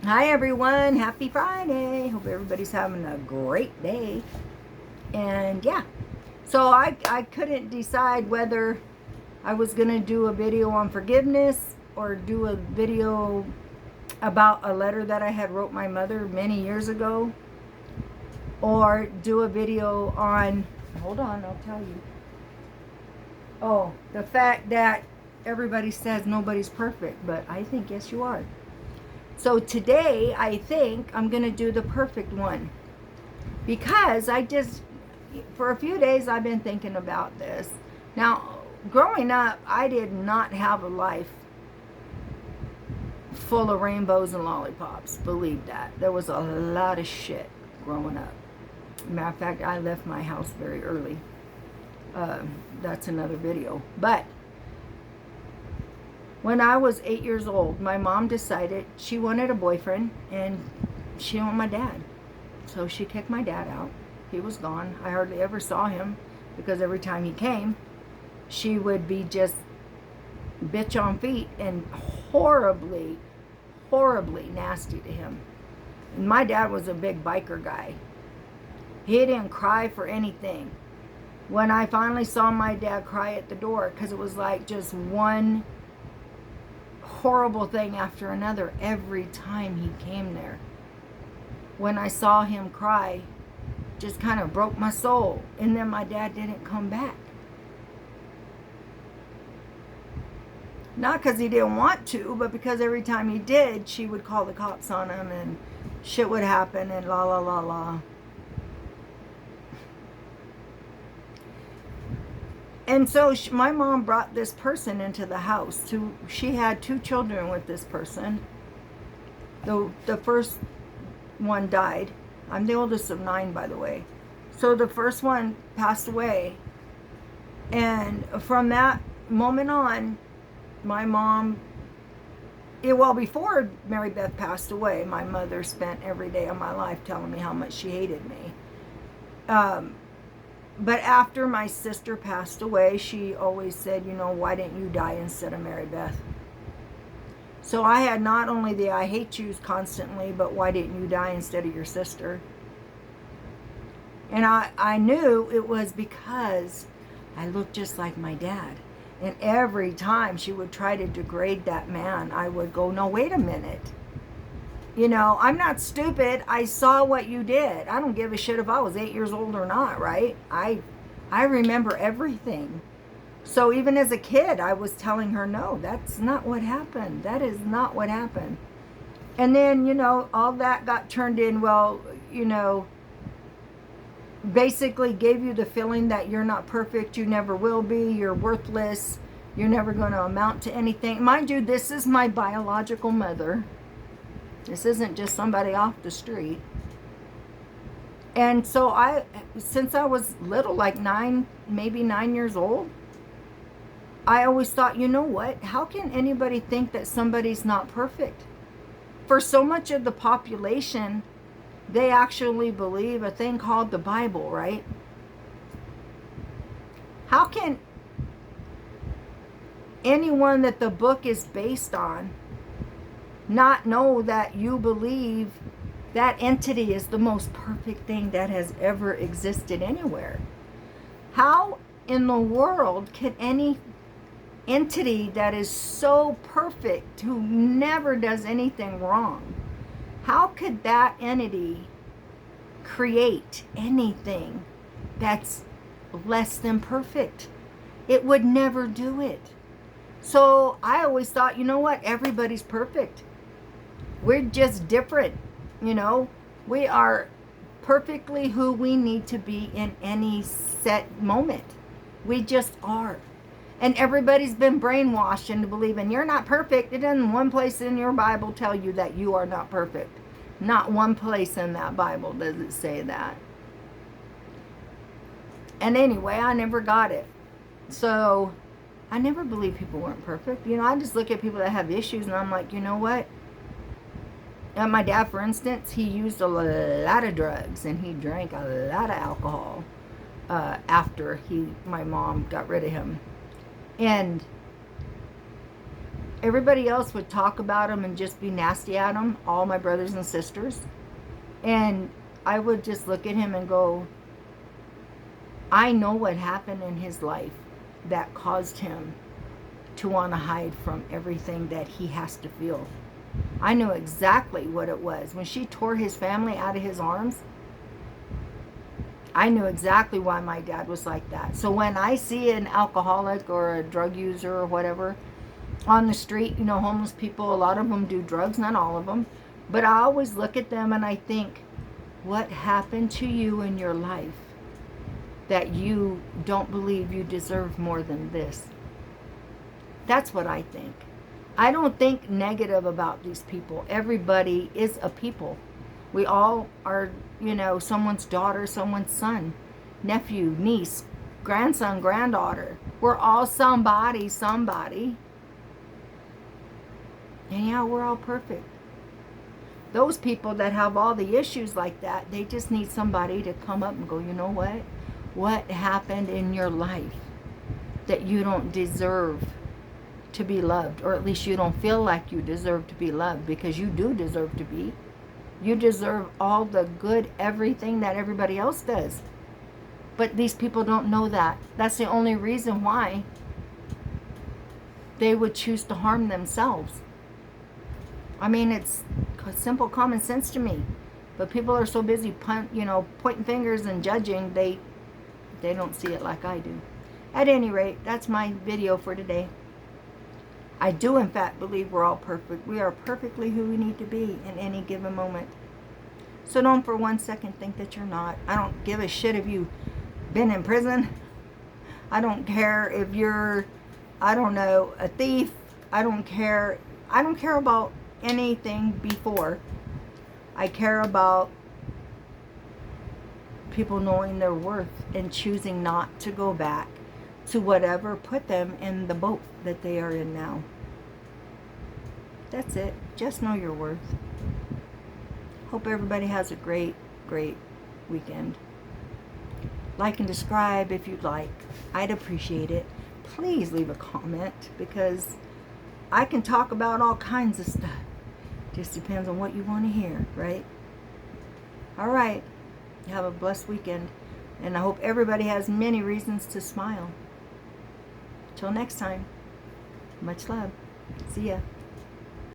Hi everyone, happy Friday. Hope everybody's having a great day. And yeah, so I couldn't decide whether I was going to do a video on forgiveness or do a video about a letter that I had wrote my mother many years ago, or do a video on, hold on, I'll tell you. Oh, the fact that everybody says nobody's perfect, but I think yes you are. So today I think I'm going to do the perfect one, because for a few days I've been thinking about this. Now, growing up, I did not have a life full of rainbows and lollipops. Believe that. There was a lot of shit growing up. Matter of fact, I left my house very early. That's another video. But when I was 8 years old, my mom decided she wanted a boyfriend and she didn't want my dad. So she kicked my dad out. He was gone. I hardly ever saw him, because every time he came, she would be just bitch on feet and horribly, horribly nasty to him. And my dad was a big biker guy. He didn't cry for anything. When I finally saw my dad cry at the door, because it was like just one horrible thing after another every time he came there. When I saw him cry, just kind of broke my soul. And then my dad didn't come back. Not because he didn't want to, but because every time he did, she would call the cops on him and shit would happen and la la la la. And so my mom brought this person into the house. She had 2 children with this person. The first one died. I'm the oldest of 9, by the way. So the first one passed away. And from that moment on, my mom, well, before Mary Beth passed away, my mother spent every day of my life telling me how much she hated me. But after my sister passed away, she always said, why didn't you die instead of Mary Beth? So I had not only the I hate yous constantly, but why didn't you die instead of your sister? And I knew it was because I looked just like my dad. And every time she would try to degrade that man, I would go, no, wait a minute. I'm not stupid. I saw what you did. I don't give a shit if I was 8 years old or not, right? I remember everything. So even as a kid, I was telling her, no, that's not what happened. That is not what happened. And then, all that got turned in, basically gave you the feeling that you're not perfect, you never will be, you're worthless, you're never going to amount to anything. Mind you, this is my biological mother. This isn't just somebody off the street. And so since I was little, like 9, maybe 9 years old, I always thought, you know what? How can anybody think that somebody's not perfect? For so much of the population, they actually believe a thing called the Bible, right? How can anyone that the book is based on not know that you believe that entity is the most perfect thing that has ever existed anywhere? How in the world could any entity that is so perfect, who never does anything wrong, how could that entity create anything that's less than perfect? It would never do it. So I always thought, you know what? Everybody's perfect. We're just different, We are perfectly who we need to be in any set moment. We just are. And everybody's been brainwashed into believing you're not perfect. It doesn't one place in your Bible tell you that you are not perfect. Not one place in that Bible does it say that. And anyway, I never got it. So I never believed people weren't perfect. I just look at people that have issues and I'm like, you know what? My dad, for instance, he used a lot of drugs and he drank a lot of alcohol after my mom got rid of him. And Everybody else would talk about him and just be nasty at him, all my brothers and sisters. And I would just look at him and go, I know what happened in his life that caused him to want to hide from everything that he has to feel. I knew exactly what it was. When she tore his family out of his arms, I knew exactly why my dad was like that. So when I see an alcoholic or a drug user or whatever on the street, you know, homeless people, a lot of them do drugs, not all of them. But I always look at them and I think, what happened to you in your life that you don't believe you deserve more than this? That's what I think. I don't think negative about these people. Everybody is a people. We all are, you know, someone's daughter, someone's son, nephew, niece, grandson, granddaughter. We're all somebody. And yeah, we're all perfect. Those people that have all the issues like that, they just need somebody to come up and go, you know what? What happened in your life that you don't deserve to be loved? Or at least you don't feel like you deserve to be loved, because you do deserve to be. You deserve all the good, everything that everybody else does. But these people don't know that. That's the only reason why they would choose to harm themselves. I mean, it's simple common sense to me. But people are so busy, pointing fingers and judging, they don't see it like I do. At any rate, that's my video for today. I do, in fact, believe we're all perfect. We are perfectly who we need to be in any given moment. So don't for 1 second think that you're not. I don't give a shit if you've been in prison. I don't care if you're, I don't know, a thief. I don't care. I don't care about anything before. I care about people knowing their worth and choosing not to go back to whatever put them in the boat that they are in now. That's it. Just know your worth. Hope everybody has a great, great weekend. Like and subscribe if you'd like. I'd appreciate it. Please leave a comment, because I can talk about all kinds of stuff. Just depends on what you want to hear, right? All right. Have a blessed weekend. And I hope everybody has many reasons to smile. Till next time. Much love. See ya.